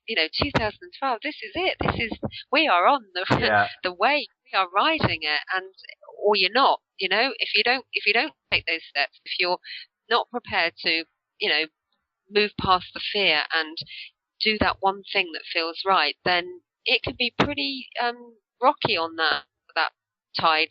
2012. This is it. We are on the way. We are riding it, or you're not. If you don't take those steps, if you're not prepared to move past the fear and do that one thing that feels right, then it can be pretty rocky on that tide,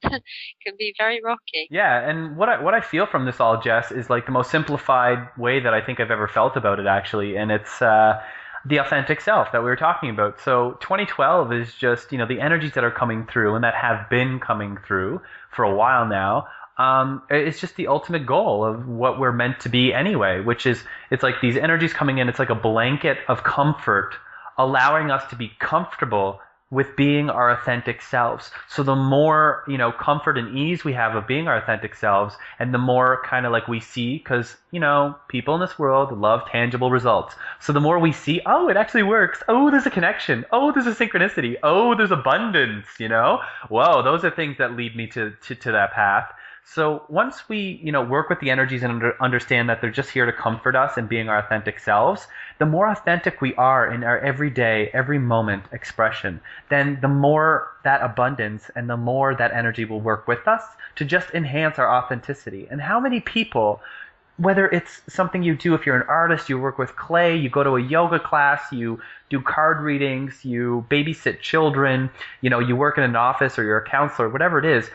can be very rocky. Yeah, and what I feel from this all, Jess, is like the most simplified way that I think I've ever felt about it, actually, and it's the authentic self that we were talking about. So 2012 is just, the energies that are coming through and that have been coming through for a while now. It's just the ultimate goal of what we're meant to be anyway, which is, it's like these energies coming in, it's like a blanket of comfort allowing us to be comfortable with being our authentic selves. So the more, comfort and ease we have of being our authentic selves, and the more kind of like we see, because, people in this world love tangible results. So the more we see, oh, it actually works. Oh, there's a connection. Oh, there's a synchronicity. Oh, there's abundance, Whoa, those are things that lead me to that path. So once we, work with the energies and understand that they're just here to comfort us and being our authentic selves, the more authentic we are in our everyday, every moment expression, then the more that abundance and the more that energy will work with us to just enhance our authenticity. And how many people, whether it's something you do, if you're an artist, you work with clay, you go to a yoga class, you do card readings, you babysit children, you work in an office or you're a counselor, whatever it is,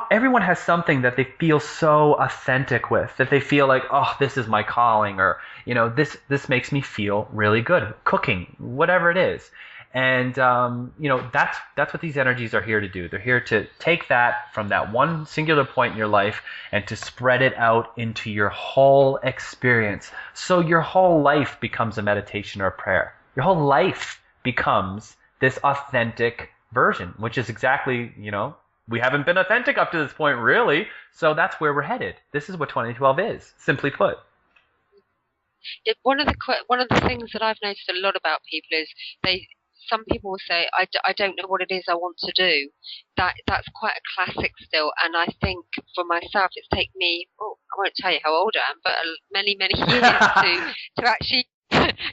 everyone has something that they feel so authentic with, that they feel like, oh, this is my calling, or this makes me feel really good. Cooking, whatever it is. And that's what these energies are here to do. They're here to take that from that one singular point in your life and to spread it out into your whole experience. So your whole life becomes a meditation or a prayer. Your whole life becomes this authentic version, which is exactly, we haven't been authentic up to this point, really. So that's where we're headed. This is what 2012 is, simply put. One of the things that I've noticed a lot about people is some people will say, I don't know what it is I want to do. That's quite a classic still. And I think for myself, it's taken me, I won't tell you how old I am, but many, many years to actually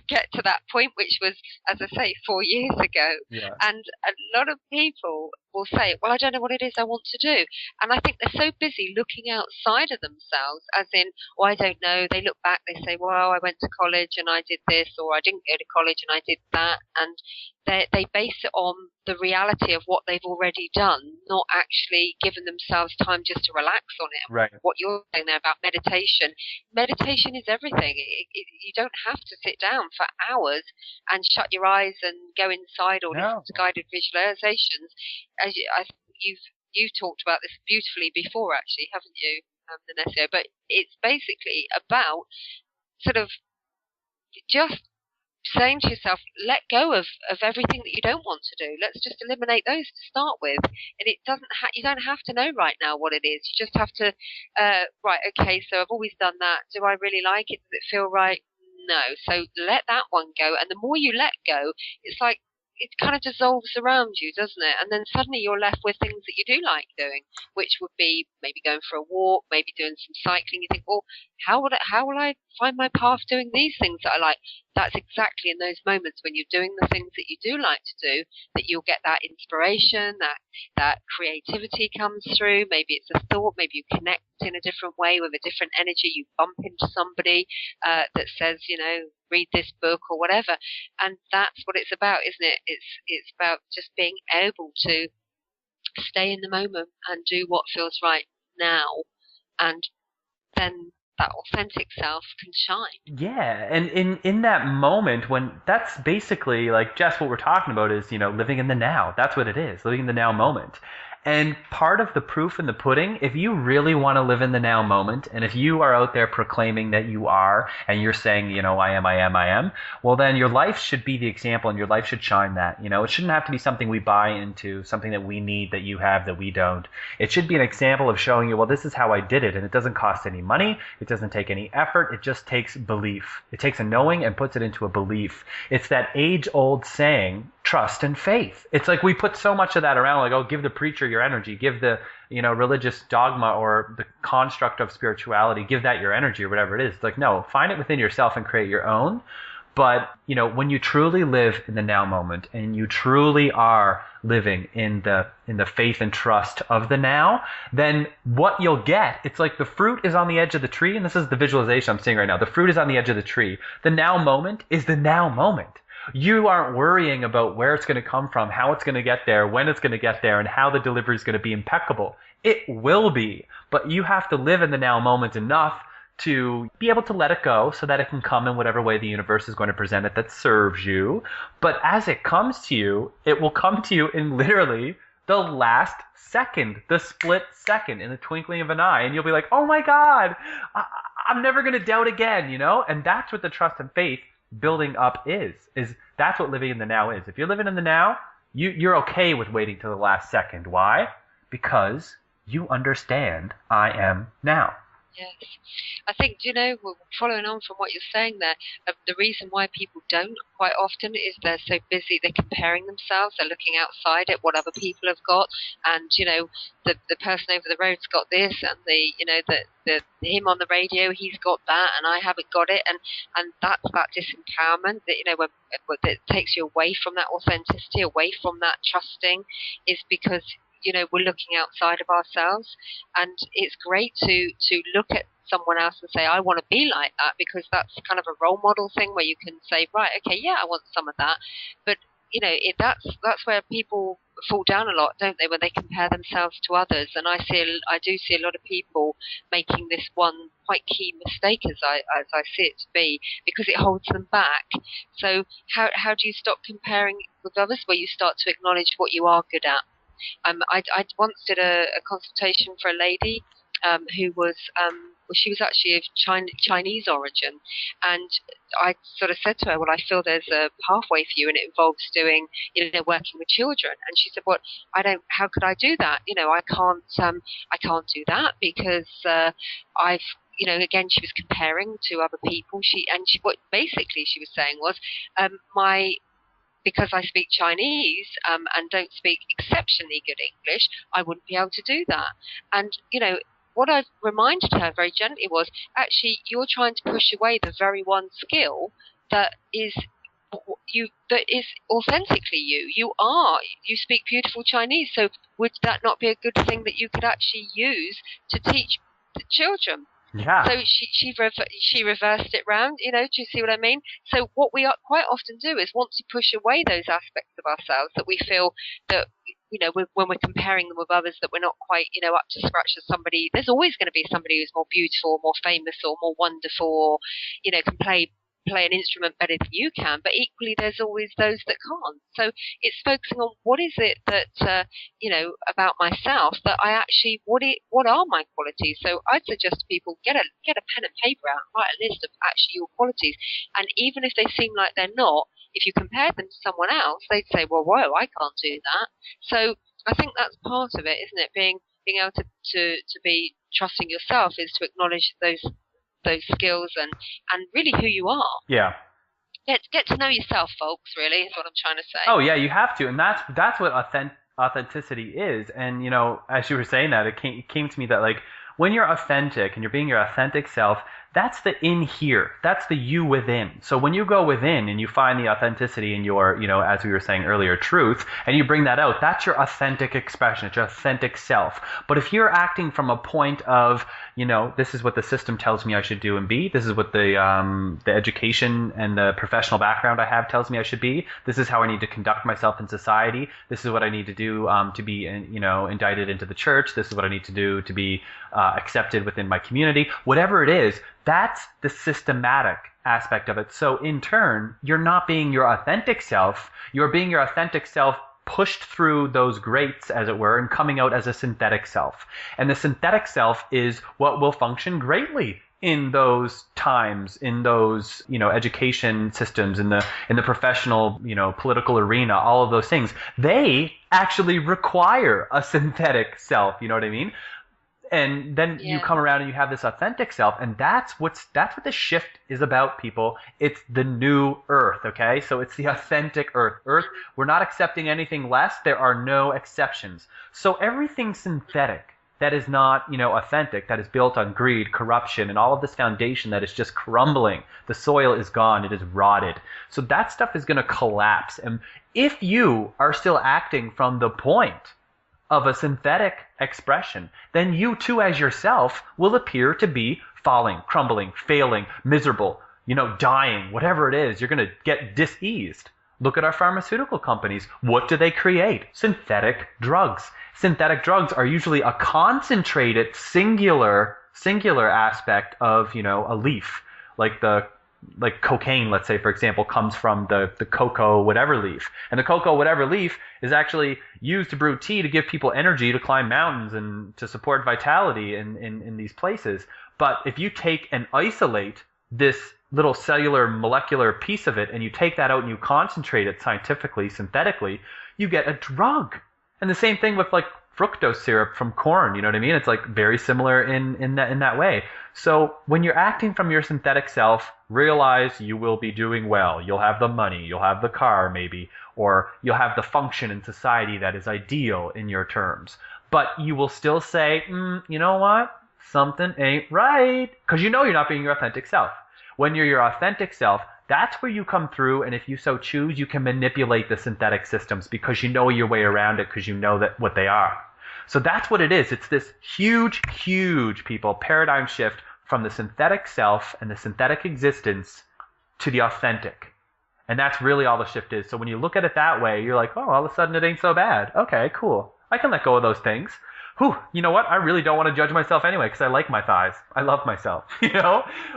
get to that point, which was, as I say, 4 years ago. Yeah. And a lot of people will say, well, I don't know what it is I want to do. And I think they're so busy looking outside of themselves, as in, I don't know. They look back, they say, well, I went to college and I did this, or I didn't go to college and I did that. And they base it on the reality of what they've already done, not actually giving themselves time just to relax on it. Right. What you're saying there about meditation is everything. You don't have to sit down for hours and shut your eyes and go inside or listen to guided visualizations. You've talked about this beautifully before, actually, haven't you, Nenesso? But it's basically about sort of just saying to yourself, let go of everything that you don't want to do. Let's just eliminate those to start with. And it doesn't you don't have to know right now what it is. You just have to, right, okay, so I've always done that. Do I really like it? Does it feel right? No. So let that one go. And the more you let go, it's like it kind of dissolves around you, doesn't it? And then suddenly you're left with things that you do like doing, which would be maybe going for a walk, maybe doing some cycling. You think, well, how will I find my path doing these things that I like? That's exactly in those moments when you're doing the things that you do like to do that you'll get that inspiration, that creativity comes through. Maybe it's a thought, maybe you connect in a different way with a different energy. You bump into somebody that says, read this book or whatever. And that's what it's about, isn't it? It's about just being able to stay in the moment and do what feels right now, and then that authentic self can shine. Yeah, and in that moment, when that's basically like, Jess, what we're talking about is, living in the now. That's what it is, living in the now moment. And part of the proof in the pudding, if you really want to live in the now moment, and if you are out there proclaiming that you are, and you're saying, I am, well, then your life should be the example, and your life should shine that. It shouldn't have to be something we buy into, something that we need, that you have, that we don't. It should be an example of showing you, well, this is how I did it, and it doesn't cost any money, it doesn't take any effort, it just takes belief. It takes a knowing and puts it into a belief. It's that age-old saying, trust and faith. It's like we put so much of that around, like, give the preacher your energy, give the religious dogma or the construct of spirituality, give that your energy or whatever it is. It's like, no, find it within yourself and create your own. But when you truly live in the now moment and you truly are living in the faith and trust of the now, then what you'll get, it's like the fruit is on the edge of the tree, and this is the visualization I'm seeing right now. The fruit is on the edge of the tree. The now moment is the now moment. You aren't worrying about where it's going to come from, how it's going to get there, when it's going to get there, and how the delivery is going to be impeccable. It will be, but you have to live in the now moment enough to be able to let it go so that it can come in whatever way the universe is going to present it that serves you. But as it comes to you, it will come to you in literally the last second, the split second, in the twinkling of an eye. And you'll be like, oh my God, I'm never going to doubt again, And that's what the trust and faith, building up is that's what living in the now is. If you're living in the now, you're okay with waiting till the last second. Why? Because you understand I am now. Yes. I think, following on from what you're saying there, the reason why people don't quite often is they're so busy, they're comparing themselves, they're looking outside at what other people have got, and, the person over the road's got this, and the him on the radio, he's got that, and I haven't got it, and that's that disempowerment that, when that takes you away from that authenticity, away from that trusting, is because we're looking outside of ourselves, and it's great to look at someone else and say, I want to be like that, because that's kind of a role model thing where you can say, right, okay, yeah, I want some of that. But that's where people fall down a lot, don't they, when they compare themselves to others. And I do see a lot of people making this one quite key mistake, as I see it to be, because it holds them back. So how do you stop comparing with others? Well, you start to acknowledge what you are good at. I once did a consultation for a lady who was she was actually of Chinese origin, and I sort of said to her, well, I feel there's a pathway for you, and it involves doing working with children. And she said, well, how could I do that? I can't do that because I've again, she was comparing to other people. What basically she was saying was because I speak Chinese and don't speak exceptionally good English, I wouldn't be able to do that. And, what I reminded her very gently was, actually, you're trying to push away the very one skill that is authentically you. You speak beautiful Chinese, so would that not be a good thing that you could actually use to teach the children? Yeah. So she reversed it round, do you see what I mean? So what we quite often do is want to push away those aspects of ourselves that we feel that, when we're comparing them with others, that we're not quite, up to scratch as somebody. There's always going to be somebody who's more beautiful, more famous, or more wonderful, or, can play an instrument better than you can, but equally there's always those that can't. So it's focusing on what is it that about myself that I actually what are my qualities. So I'd suggest to people get a pen and paper out, write a list of actually your qualities, and even if they seem like they're not, if you compare them to someone else, they'd say, well, whoa, I can't do that. So I think that's part of it, isn't it? Being able to be trusting yourself is to acknowledge those skills and really who you are. Yeah. Get to know yourself, folks, really, is what I'm trying to say. Oh, yeah, you have to. And that's what authenticity is. And, as you were saying that, it came to me that, like, when you're authentic and you're being your authentic self, that's the in here. That's the you within. So when you go within and you find the authenticity in your, as we were saying earlier, truth, and you bring that out, that's your authentic expression. It's your authentic self. But if you're acting from a point of, this is what the system tells me I should do and be, this is what the education and the professional background I have tells me I should be, this is how I need to conduct myself in society, this is what I need to do to be, indicted into the church, this is what I need to do to be accepted within my community, whatever it is, that's the systematic aspect of it. So in turn, you're not being your authentic self, you're being your authentic self pushed through those grates, as it were, and coming out as a synthetic self. And the synthetic self is what will function greatly in those times, in those, education systems, in the professional, political arena, all of those things. They actually require a synthetic self, you know what I mean? And then you come around and you have this authentic self, and that's what the shift is about, people. It's the new earth, okay? So it's the authentic earth. We're not accepting anything less. There are no exceptions. So everything synthetic that is not, authentic, that is built on greed, corruption, and all of this foundation that is just crumbling. The soil is gone. It is rotted. So that stuff is going to collapse. And if you are still acting from the point of a synthetic expression, then you too as yourself will appear to be falling, crumbling, failing, miserable, dying, whatever it is. You're going to get diseased. Look at our pharmaceutical companies. What do they create? Synthetic drugs. Synthetic drugs are usually a concentrated singular aspect of, a leaf, like cocaine, let's say, for example, comes from the cocoa whatever leaf. And the cocoa whatever leaf is actually used to brew tea to give people energy to climb mountains and to support vitality in these places. But if you take and isolate this little cellular molecular piece of it and you take that out and you concentrate it scientifically, synthetically, you get a drug. And the same thing with like fructose syrup from corn, you know what I mean? It's like very similar in that way. So when you're acting from your synthetic self, realize you will be doing well. You'll have the money, you'll have the car maybe, or you'll have the function in society that is ideal in your terms. But you will still say, you know what? Something ain't right. Because you know you're not being your authentic self. When you're your authentic self, that's where you come through, and if you so choose, you can manipulate the synthetic systems because you know your way around it because you know that what they are. So that's what it is. It's this huge, huge, people, paradigm shift from the synthetic self and the synthetic existence to the authentic. And that's really all the shift is. So when you look at it that way, you're like, oh, all of a sudden it ain't so bad. Okay, cool. I can let go of those things. Whew, you know what? I really don't want to judge myself anyway because I like my thighs. I love myself,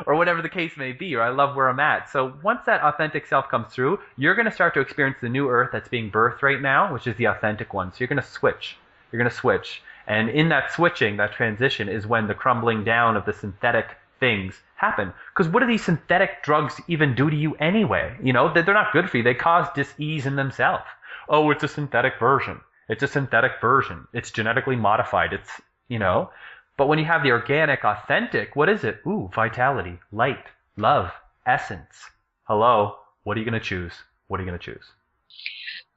or whatever the case may be, or I love where I'm at. So once that authentic self comes through, you're going to start to experience the new earth that's being birthed right now, which is the authentic one. So you're going to switch. You're going to switch. And in that switching, that transition is when the crumbling down of the synthetic things happen. Because what do these synthetic drugs even do to you anyway? They're not good for you. They cause dis-ease in themselves. Oh, it's a synthetic version. It's a synthetic version. It's genetically modified. But when you have the organic, authentic, what is it? Ooh, vitality, light, love, essence. Hello. What are you going to choose? What are you going to choose?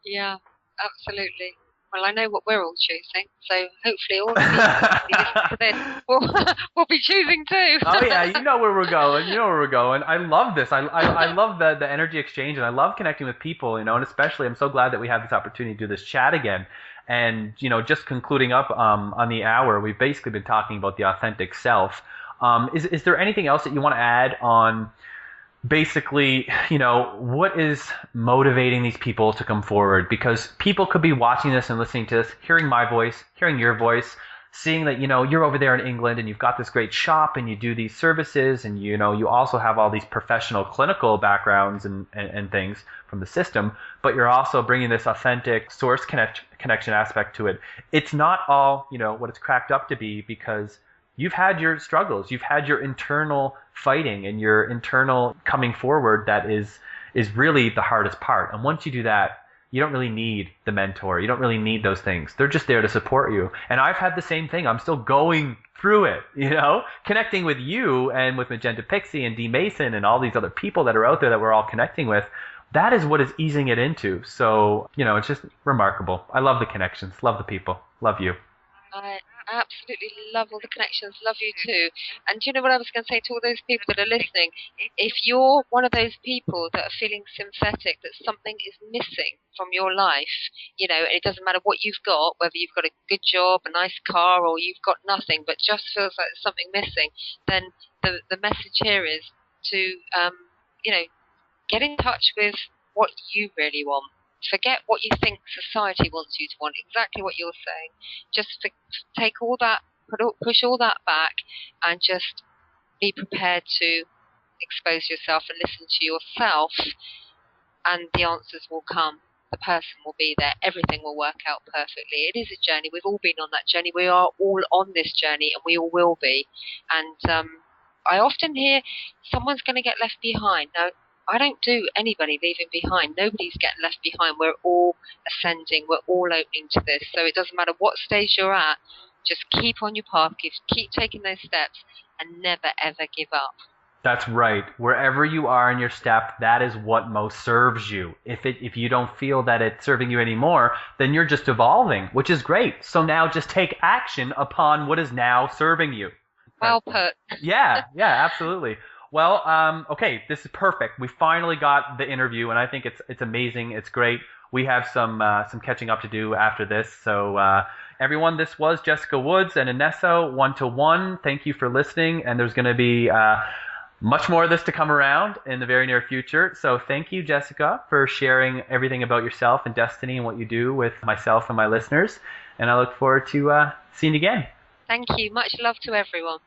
Yeah, absolutely. Well, I know what we're all choosing, so hopefully all of you listen to this will be choosing too. Oh yeah, you know where we're going. I love this. I love the energy exchange, and I love connecting with people. And especially I'm so glad that we have this opportunity to do this chat again. And just concluding up on the hour, we've basically been talking about the authentic self. Is there anything else that you want to add on? Basically, what is motivating these people to come forward? Because people could be watching this and listening to this, hearing my voice, hearing your voice, seeing that, you're over there in England and you've got this great shop and you do these services and, you also have all these professional clinical backgrounds and things from the system, but you're also bringing this authentic source connection aspect to it. It's not all, what it's cracked up to be because you've had your struggles, you've had your internal fighting and your internal coming forward that is really the hardest part. And once you do that, you don't really need the mentor. You don't really need those things. They're just there to support you. And I've had the same thing. I'm still going through it, connecting with you and with Magenta Pixie and D Mason and all these other people that are out there that we're all connecting with. That is what is easing it into. So, it's just remarkable. I love the connections, love the people, love you. I absolutely love all the connections, love you too. And do you know what I was going to say to all those people that are listening? If you're one of those people that are feeling synthetic, that something is missing from your life, and it doesn't matter what you've got, whether you've got a good job, a nice car, or you've got nothing, but just feels like there's something missing, then the message here is to, get in touch with what you really want. Forget what you think society wants you to want, exactly what you're saying. Just take all that, push all that back, and just be prepared to expose yourself and listen to yourself, and the answers will come. The person will be there. Everything will work out perfectly. It is a journey. We've all been on that journey. We are all on this journey, and we all will be. And I often hear someone's going to get left behind. Now, I don't do anybody leaving behind. Nobody's getting left behind. We're all ascending. We're all opening to this. So it doesn't matter what stage you're at. Just keep on your path. Keep taking those steps and never, ever give up. That's right. Wherever you are in your step, that is what most serves you. If you don't feel that it's serving you anymore, then you're just evolving, which is great. So now just take action upon what is now serving you. Well put. Yeah, absolutely. Well, okay, this is perfect. We finally got the interview, and I think it's amazing. It's great. We have some catching up to do after this. So everyone, this was Jessica Woods and Nenesso, One-to-One. Thank you for listening, and there's going to be much more of this to come around in the very near future. So thank you, Jessica, for sharing everything about yourself and Destiny and what you do with myself and my listeners. And I look forward to seeing you again. Thank you. Much love to everyone.